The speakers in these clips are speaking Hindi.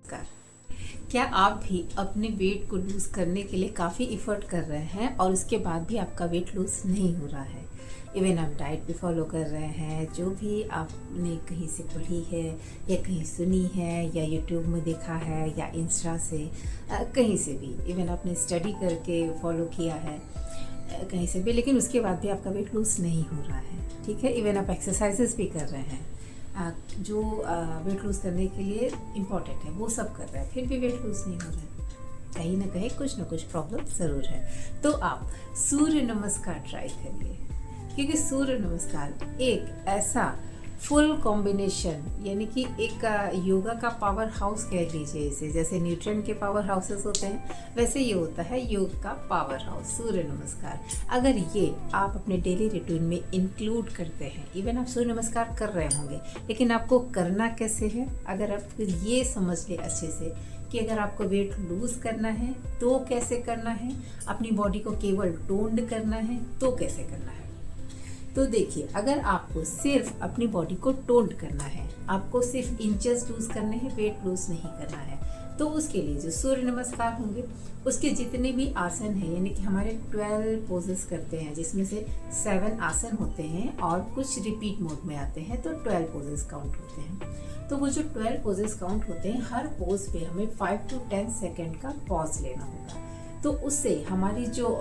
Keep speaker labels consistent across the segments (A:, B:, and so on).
A: नमस्कार। क्या आप भी अपने वेट को लूज़ करने के लिए काफ़ी इफ़र्ट कर रहे हैं और उसके बाद भी आपका वेट लूज़ नहीं हो रहा है? इवन आप डाइट भी फॉलो कर रहे हैं, जो भी आपने कहीं से पढ़ी है या कहीं सुनी है या यूट्यूब में देखा है या इंस्टा से कहीं से भी, इवन आपने स्टडी करके फॉलो किया है कहीं से भी, लेकिन उसके बाद भी आपका वेट लूज़ नहीं हो रहा है। ठीक है, इवन आप एक्सरसाइजेस भी कर रहे हैं जो वेट लूज़ करने के लिए इम्पॉर्टेंट है, वो सब कर रहे हैं, फिर भी वेट लूज़ नहीं हो रहा है। कहीं ना कहीं कुछ ना कुछ प्रॉब्लम ज़रूर है। तो आप सूर्य नमस्कार ट्राई करिए, क्योंकि सूर्य नमस्कार एक ऐसा फुल कॉम्बिनेशन, यानी कि एक योगा का पावर हाउस कह लीजिए इसे। जैसे न्यूट्रिएंट के पावर हाउसेस होते हैं, वैसे ये होता है योग का पावर हाउस सूर्य नमस्कार। अगर ये आप अपने डेली रूटीन में इंक्लूड करते हैं, इवन आप सूर्य नमस्कार कर रहे होंगे, लेकिन आपको करना कैसे है, अगर आप ये समझ ले अच्छे से कि अगर आपको वेट लूज़ करना है तो कैसे करना है, अपनी बॉडी को केवल टोन्ड करना है तो कैसे करना है। तो देखिए, अगर आपको सिर्फ अपनी बॉडी को टोन्ड करना है, आपको सिर्फ इंचेस लूज करने हैं, वेट लूज नहीं करना है, तो उसके लिए जो सूर्य नमस्कार होंगे, उसके जितने भी आसन हैं, यानी कि हमारे 12 पोजेस करते हैं, जिसमें से 7 आसन होते हैं और कुछ रिपीट मोड में आते हैं, तो 12 पोजेस काउंट होते हैं। तो वो जो 12 पोजेस काउंट होते हैं, हर पोज पे हमें 5 to 10 सेकेंड का पॉज लेना होगा। तो उससे हमारी जो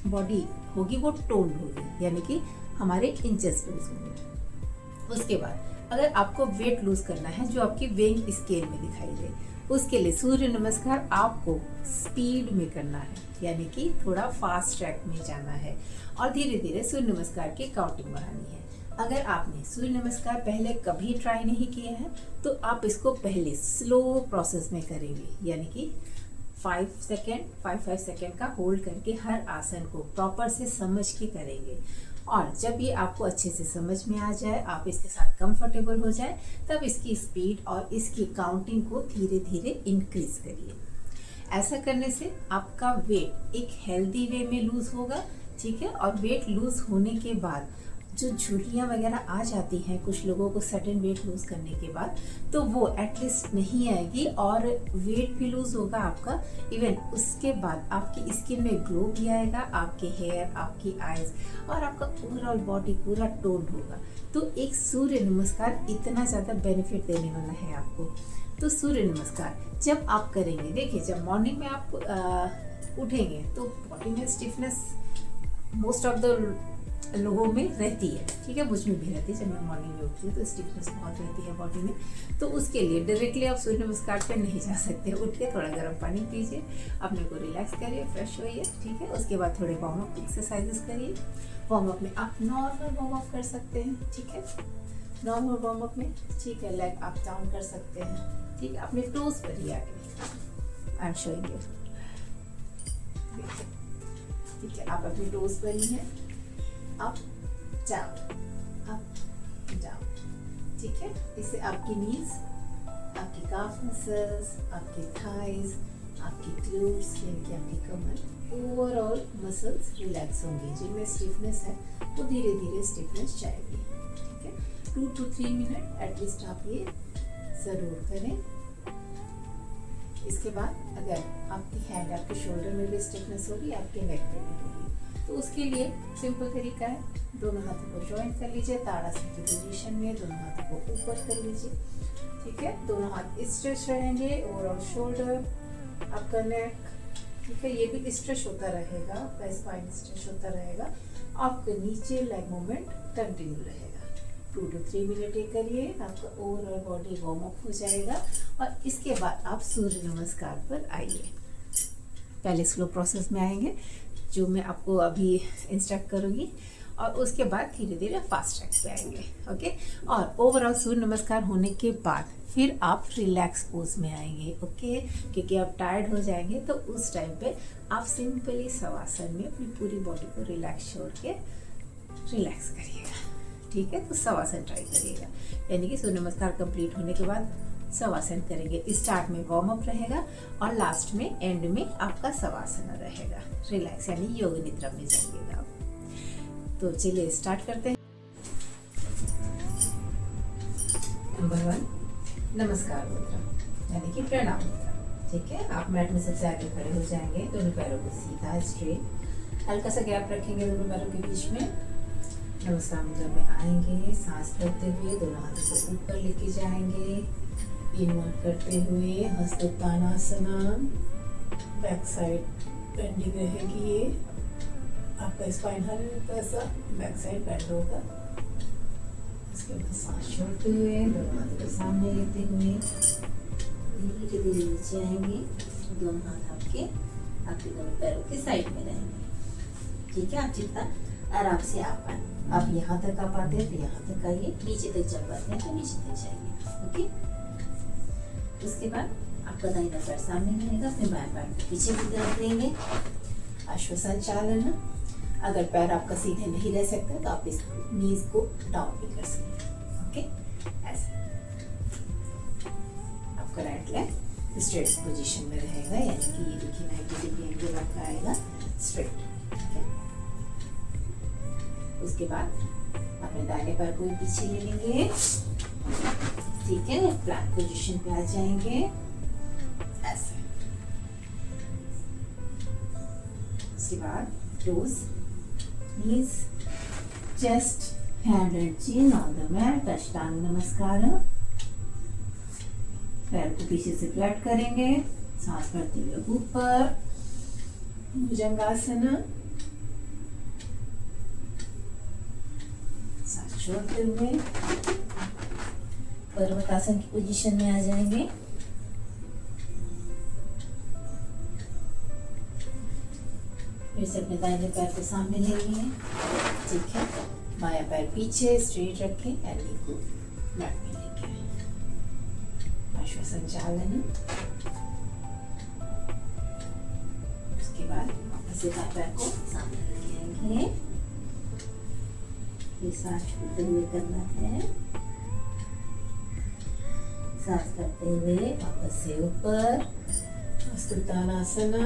A: बॉडी होगी वो टोन्ड होगी, यानी कि हमारे इंचेस लूज होंगे। उसके बाद अगर आपको वेट लूज करना है जो आपकी वेइंग स्केल में दिखाई दे, उसके लिए सूर्य नमस्कार आपको स्पीड में करना है, यानी कि थोड़ा फास्ट ट्रैक में जाना है और धीरे धीरे सूर्य नमस्कार की काउंटिंग बढ़ानी है। अगर आपने सूर्य नमस्कार पहले कभी ट्राई नहीं किया है, तो आप इसको पहले स्लो प्रोसेस में करेंगे, यानी कि 5 सेकेंड का होल्ड करके हर आसन को प्रॉपर से समझ के करेंगे। और जब ये आपको अच्छे से समझ में आ जाए, आप इसके साथ कंफर्टेबल हो जाए, तब इसकी स्पीड और इसकी काउंटिंग को धीरे धीरे इंक्रीज करिए। ऐसा करने से आपका वेट एक हेल्दी वे में लूज होगा। ठीक है, और वेट लूज होने के बाद जो झुर्रियाँ वगैरह आ जाती हैं कुछ लोगों को सडन वेट लूज करने के बाद, तो वो एटलीस्ट नहीं आएगी और वेट भी लूज होगा आपका। इवन उसके बाद आपकी स्किन में ग्लो भी आएगा, आपके हेयर, आपकी आईज और आपका ओवरऑल बॉडी पूरा टोन्ड होगा। तो एक सूर्य नमस्कार इतना ज़्यादा बेनिफिट देने वाला है आपको। तो सूर्य नमस्कार जब आप करेंगे, देखिए, जब मॉर्निंग में आप उठेंगे तो बॉडी में स्टिफनेस मोस्ट ऑफ द लोगों में रहती है। ठीक है, मुझ में भी रहती है। जब मैं मॉर्निंग में उठती हूँ तो स्टिफनेस बहुत रहती है बॉडी में। तो उसके लिए डायरेक्टली आप सूर्य नमस्कार पे नहीं जा सकते। उठ के थोड़ा गर्म पानी पीजिए, अपने को रिलैक्स करिए, फ्रेश होइए। ठीक है, उसके बाद थोड़े वार्म अप एक्सरसाइजेस करिए। वार्म अप में आप नॉर्मल वार्म अप कर सकते हैं। ठीक है, नॉर्मल वार्म अप में, ठीक है, लेग अप डाउन कर सकते हैं। ठीक है, अपने टोज पर ही आके आई एम शोइंग यू। ठीक है, आप अपने टोज पर ही हैं, अप डाउन, अप डाउन। ठीक है, इससे आपकी नीज, आपकी काफ मसल्स, आपके थाइज, आपकी ग्लूट्स, यानी कि आपकी कमर, ओवरऑल मसल्स रिलैक्स होंगी। जिनमें स्टिफनेस है वो धीरे धीरे स्टिफनेस जाएगी। ठीक है, 2 to 3 मिनट एटलीस्ट आप ये ज़रूर करें। इसके बाद अगर आपकी हैंड, आपके शोल्डर में भी स्टिफनेस होगी, आपके नेक पे भी होगी, तो उसके लिए सिंपल तरीका है, दोनों हाथों को जॉइंट कर लीजिए ताड़ासन की पोजीशन में, दोनों हाथों को ऊपर कर लीजिए। ठीक है, दोनों हाथ स्ट्रेच रहेंगे, ओवरऑल शोल्डर, आपका नेक। ठीक है, ये भी स्ट्रेच होता रहेगा, आपका स्पाइन स्ट्रेच होता रहेगा, आपका नीचे लेग मूवमेंट कंटिन्यू रहेगा। 2 to 3 मिनट ये करिए, आपका ओवरऑल बॉडी वार्म अप हो जाएगा और इसके बाद आप सूर्य नमस्कार पर आइए। पहले स्लो प्रोसेस में आएंगे जो मैं आपको अभी इंस्ट्रक्ट करूँगी, और उसके बाद धीरे धीरे फास्ट ट्रैक पे आएंगे। ओके, और ओवरऑल सूर्य नमस्कार होने के बाद फिर आप रिलैक्स पोज में आएंगे। ओके, क्योंकि आप टायर्ड हो जाएंगे, तो उस टाइम पे आप सिंपली शवासन में अपनी पूरी बॉडी को रिलैक्स छोड़ के रिलैक्स करिएगा। ठीक है, तो शवासन ट्राई करिएगा, यानी कि सूर्य नमस्कार कंप्लीट होने के बाद शवासन करेंगे। स्टार्ट में वार्म अप रहेगा और लास्ट में, एंड में आपका शवासन रहेगा। रिलैक्स यानी योग निद्रा में जाइएगा आप। तो चलिए स्टार्ट करते हैं। नंबर 1, नमस्कार मुद्रा, यानी यानी कि प्रणाम मुद्रा। ठीक है, आप मैट में सबसे आगे खड़े हो जाएंगे, दोनों पैरों को सीधा स्ट्रेट, हल्का सा गैप रखेंगे दोनों पैरों के बीच में। नमस्कार मुद्रा में आएंगे, सांस करते हुए दोनों हाथों को ऊपर लेके जाएंगे, इनवर्ट करते हुए हस्तोत्तानासना। बैक साइड बेंडिंग रहेगी, ये आपका स्पाइन हल्का सा बैक साइड बेंड होगा। इसके बाद सांस छोड़ते हुए दोनों हाथों को सामने लेते हुए धीरे धीरे नीचे आएंगे, दोनों हाथ आपके दोनों पैरों के साइड में रहेंगे। ठीक है, आप जितना आराम से आप यहाँ तक आ पाते हैं तो यहाँ तक आइए, नीचे तक जा पाते हैं तो नीचे तक जाइए। ओके, उसके बाद आपका दाहिना पैर सामने रहेगा, फिर बाएं पैर को पीछे की तरफ लेंगे। अश्वसंचालन। अगर पैर आपका सीधे नहीं रह सकता तो आप इस नीज को डाउन भी कर सकते हैं। ओके, ऐसे आपका राइट लेग स्ट्रेट पोजीशन में रहेगा, यानी कि ये देखिए 90 डिग्री एंगल आपका आएगा स्ट्रेट। ठीक है, उसके बाद अपने दाहिने पैर को पीछे ले लेंगे। ठीक है, फ्लैट पोजीशन पे आ जाएंगे ऐसे। उसके बाद close knees, chest, hand and chin on the mat, अष्टांग नमस्कार। पैर को पीछे से फ्लैट करेंगे, सांस भरते हुए ऊपर, भुजंगासन। सांस छोड़ते हुए पर्वतासन की पोजीशन में आ जाएंगे। फिर से अपने दाहिने पैर को सामने लेंगे। ठीक है, बायां पैर पीछे स्ट्रेट रखें, एल्बो को मैट में लेके आए। अश्वसंचालन। उसके बाद वापस एक पैर को सामने लेके आएंगे, फिर सांस छोड़ते हुए करना है। सांस करते हुए वापस से ऊपर, हस्तोत्तानासना।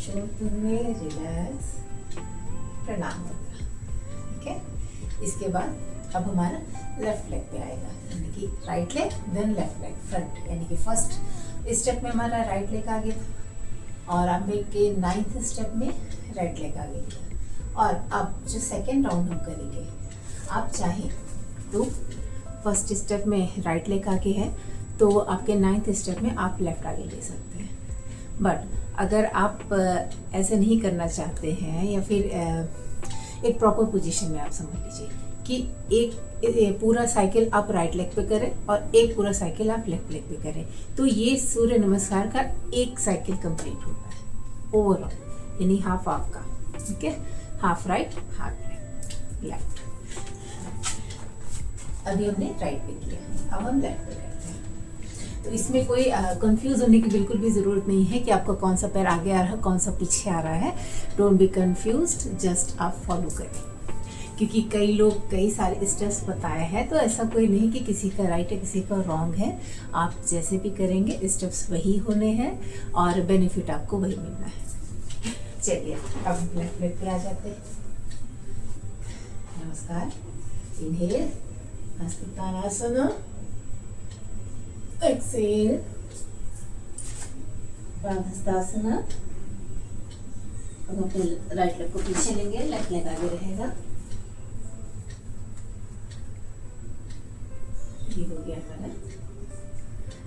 A: छोड़ते हुए रिलैक्स, प्रणाम मुद्रा। ठीक है, इसके बाद अब हमारा लेफ्ट लेग पे आएगा, यानी कि right leg then left leg front, यानी कि फर्स्ट स्टेप में हमारा राइट लेग आगे था और अब के 9th स्टेप में राइट लेग आगे था। और अब जो सेकेंड राउंड हम करेंगे, आप चाहें तो फर्स्ट स्टेप में राइट लेग आगे है तो आपके 9th स्टेप में आप लेफ्ट आगे ले सकते हैं। बट अगर आप ऐसे नहीं करना चाहते हैं या फिर एक प्रॉपर पोजीशन में, आप समझ लीजिए कि एक पूरा साइकिल आप राइट लेग पे करें और एक पूरा साइकिल आप लेफ्ट लेग पे करें, तो ये सूर्य नमस्कार का एक साइकिल कंप्लीट होता है ओवरऑल, यानी हाफ का। ठीक है, हाफ राइट हाफ लेफ्ट। अभी हमने राइट पे किया, अब हम लेफ्ट पे करते हैं। तो इसमें कोई कंफ्यूज होने की बिल्कुल भी ज़रूरत नहीं है कि आपका कौन सा पैर आगे आ रहा है कौन सा पीछे आ रहा है। डोंट बी कंफ्यूज्ड, जस्ट आप फॉलो करें, क्योंकि कई लोग कई सारे स्टेप्स बताए हैं, तो ऐसा कोई नहीं कि किसी का राइट है किसी का रॉन्ग है। आप जैसे भी करेंगे स्टेप्स वही होने हैं और बेनिफिट आपको वही मिलना है। चलिए अब लेफ्ट लेग पे आ जाते हैं। नमस्कार, इनहेल, हस्तोत्तानासना, एक्सेल, बादहस्तासना। अब अपने राइट लेग को पीछे लेंगे, लेफ्ट लेग आगे रहेगा। ये हो गया हमारा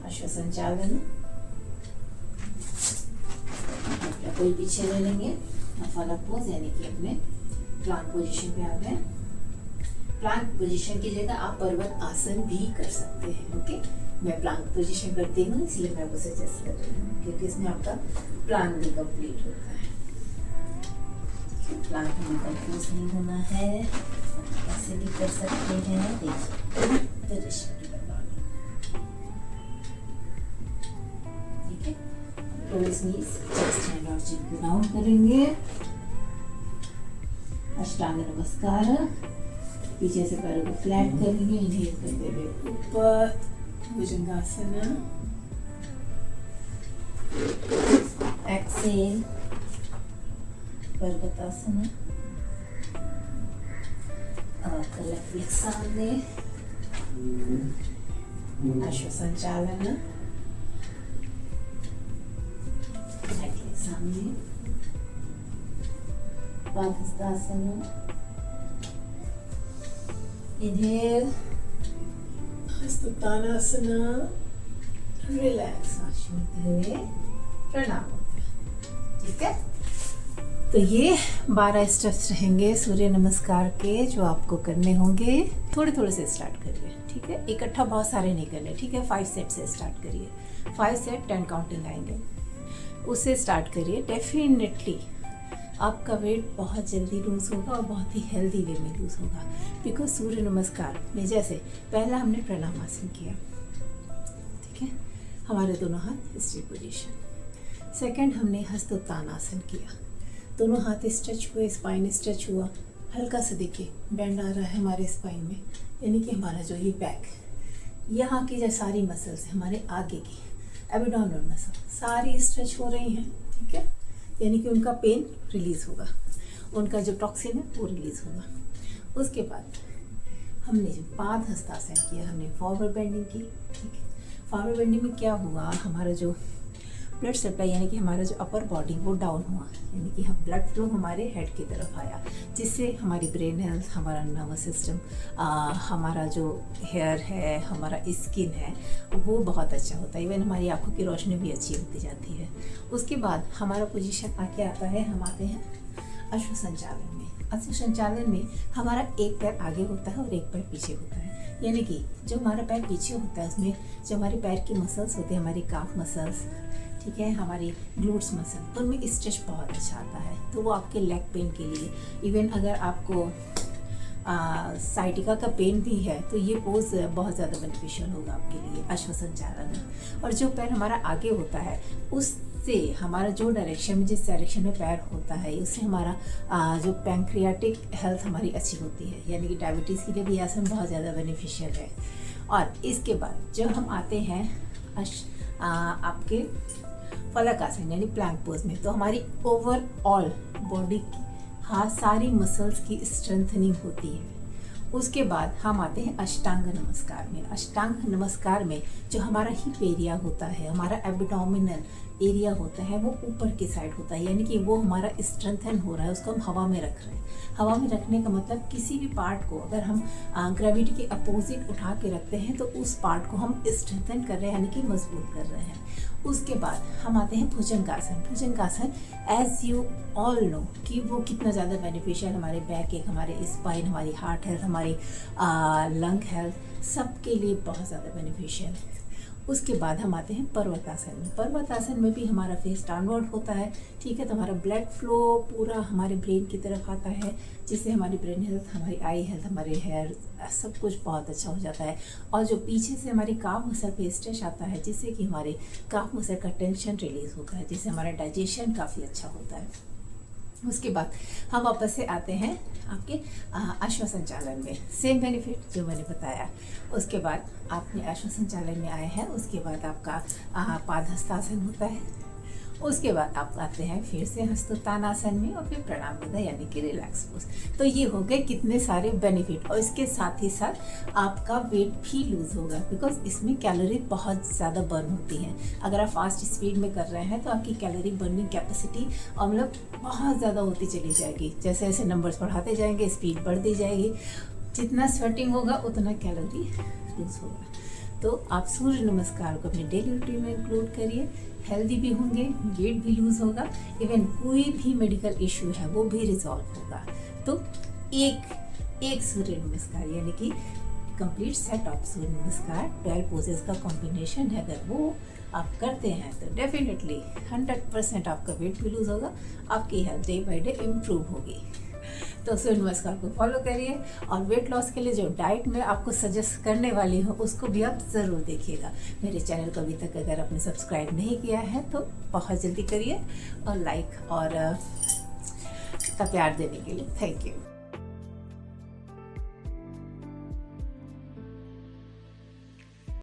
A: अश्वसंचालन। कोई पीछे ले लेंगे, फलक पोज, यानी कि अपने प्लांट पोजीशन पे आ गए। प्लांट पोजीशन की जगह आप पर्वत आसन भी कर सकते हैं। ओके, मैं प्लांट पोजीशन करती हूँ इसलिए मैं वो सजेस्ट कर रही हूँ, क्योंकि इसमें आपका प्लान भी कंप्लीट होता है। प्लान में कंफ्यूज नहीं होना है, ऐसे भी कर सकते हैं। देखिए ठीक है, क्लोज नीज, चेस्ट एंड और चिन को डाउन करेंगे। अष्टांग नमस्कार, पीछे से पैरों को फ्लैट करेंगे, इनहेल करते हुए ऊपर, भुजंगासना, एक्सेल, पर्वतासना। अब आपका लेफ्ट लेग सामने, अश्वसंचालन, सामने पादहस्तासन, इन्हेल, हस्तोत्तानासन, रिलैक्स हुए प्रणाम। ठीक है, तो ये 12 स्टेप्स रहेंगे सूर्य नमस्कार के जो आपको करने होंगे। थोड़े थोड़े से स्टार्ट करिए, ठीक है, इकट्ठा बहुत सारे नहीं करने, ठीक है। 5 सेट से स्टार्ट करिए, 5 सेट 10 काउंटिंग आएंगे, उससे स्टार्ट करिए। डेफिनेटली आपका वेट बहुत जल्दी लूज़ होगा और बहुत ही हेल्दी वे में लूज़ होगा। बिकॉज सूर्य नमस्कार में जैसे पहला हमने प्राणायाम किया, ठीक है, हमारे दोनों हाथ स्ट्रेट पोजीशन। सेकंड हमने हस्तोत्तानासन किया, दोनों हाथ स्ट्रेच हुए, स्पाइन स्ट्रेच हुआ, हल्का सा देखिए बैंड आ रहा है हमारे स्पाइन में, यानी कि हमारा जो ये बैक, यहाँ की जो सारी मसल्स है हमारे आगे की एब्डोमिनल मसल सारी स्ट्रेच हो रही हैं, ठीक है, यानी कि उनका पेन रिलीज़ होगा, उनका जो टॉक्सिन है वो रिलीज़ होगा। उसके बाद हमने जो पादहस्तासन किया, हमने फॉरवर्ड बेंडिंग की, ठीक है। फॉरवर्ड बेंडिंग में क्या हुआ, हमारा जो ब्लड सप्लाई यानी कि हमारा जो अपर बॉडी वो डाउन हुआ, यानी कि हम ब्लड फ्लो हमारे हेड की तरफ आया, जिससे हमारी ब्रेन हेल्थ, हमारा नर्वस सिस्टम, हमारा जो हेयर है, हमारा स्किन है वो बहुत अच्छा होता है। इवन हमारी आंखों की रोशनी भी अच्छी होती जाती है। उसके बाद हमारा पोजीशन आके आता है, हम आते हैं अश्वसंचालन में। अश्वसंचालन में हमारा एक पैर आगे होता है और एक पैर पीछे होता है, यानी कि जो हमारा पैर पीछे होता है उसमें जो हमारे पैर की मसल्स होते हैं, हमारी काफ मसल्स, ठीक है, हमारी ग्लूट्स मसल, उनमें स्ट्रेच बहुत अच्छा आता है। तो वो आपके लेग पेन के लिए, इवन अगर आपको साइटिका का पेन भी है तो ये पोज बहुत ज़्यादा बेनिफिशियल होगा आपके लिए अश्वसंचालन में। और जो पैर हमारा आगे होता है उससे हमारा जो डायरेक्शन में, जिस डायरेक्शन में पैर होता है, उससे हमारा जो पैंक्रियाटिक हेल्थ हमारी अच्छी होती है, यानी कि डायबिटीज़ के लिए भी आसन बहुत ज़्यादा बेनिफिशियल है। और इसके बाद जब हम आते हैं आपके फलक आसन यानी प्लैंक पोज में, तो हमारी ओवरऑल बॉडी की सारी मसल्स की स्ट्रेंथनिंग होती है। उसके बाद हम आते हैं अष्टांग नमस्कार में। अष्टांग नमस्कार में जो हमारा हिप एरिया होता है, हमारा एब्डोमिनल एरिया होता है, वो ऊपर की साइड होता है, यानी कि वो हमारा स्ट्रेंथन हो रहा है, उसको हम हवा में रख रहे हैं। हवा में रखने का मतलब किसी भी पार्ट को अगर हम ग्रेविटी के अपोजिट उठा के रखते हैं तो उस पार्ट को हम स्ट्रेंथन कर रहे हैं, यानी कि मजबूत कर रहे हैं। उसके बाद हम आते हैं भुजंगासन। भुजंगासन एज यू ऑल नो कि वो कितना ज़्यादा बेनिफिशियल हमारे बैक एक, हमारे स्पाइन, हमारी हार्ट हेल्थ, हमारी लंग हेल्थ, सबके लिए बहुत ज़्यादा बेनिफिशियल है। उसके बाद हम आते हैं पर्वतासन में। पर्वतासन में भी हमारा फेस डाउनवर्ड होता है, ठीक है, तो हमारा ब्लड फ्लो पूरा हमारे ब्रेन की तरफ आता है, जिससे हमारी ब्रेन हेल्थ, हमारी आई हेल्थ, हमारे हेयर, सब कुछ बहुत अच्छा हो जाता है। और जो पीछे से हमारी काफ मसल पे स्ट्रेच आता है, जिससे कि हमारे काफ मसल का टेंशन रिलीज होता है, जिससे हमारा डाइजेशन काफ़ी अच्छा होता है। उसके बाद हम वापस से आते हैं आपके अश्वसंचालन में, सेम बेनिफिट जो मैंने बताया। उसके बाद आपने अश्वसंचालन में आए हैं, उसके बाद आपका पादहस्तासन होता है। उसके बाद आप आते हैं फिर से हस्तोत्तानासन में और फिर प्रणाम मुद्रा यानी कि रिलैक्स पोज। तो ये हो गए कितने सारे बेनिफिट, और इसके साथ ही साथ आपका वेट भी लूज होगा, बिकॉज इसमें कैलोरी बहुत ज़्यादा बर्न होती है। अगर आप फास्ट स्पीड में कर रहे हैं तो आपकी कैलोरी बर्निंग कैपेसिटी और मतलब बहुत ज़्यादा होती चली जाएगी। जैसे जैसे नंबर्स बढ़ाते जाएंगे, स्पीड बढ़ती जाएगी, जितना स्वेटिंग होगा उतना कैलोरी लूज होगा। तो आप सूर्य नमस्कार को अपने डेली रूटीन में इंक्लूड करिए, हेल्दी भी होंगे, वेट भी लूज होगा, इवन कोई भी मेडिकल इशू है वो भी रिजॉल्व होगा। तो एक सूर्य नमस्कार यानी कि कंप्लीट सेट ऑफ सूर्य नमस्कार 12 पोजेस का कॉम्बिनेशन है, अगर वो आप करते हैं तो डेफिनेटली 100% आपका वेट भी लूज होगा, आपकी health day by day improve होगी। तो सूर्य नमस्कार को फॉलो करिए, और वेट लॉस के लिए जो डाइट मैं आपको सजेस्ट करने वाली हूँ उसको भी आप ज़रूर देखिएगा। मेरे चैनल को अभी तक अगर आपने सब्सक्राइब नहीं किया है तो बहुत जल्दी करिए, और लाइक और का प्यार देने के लिए थैंक यू।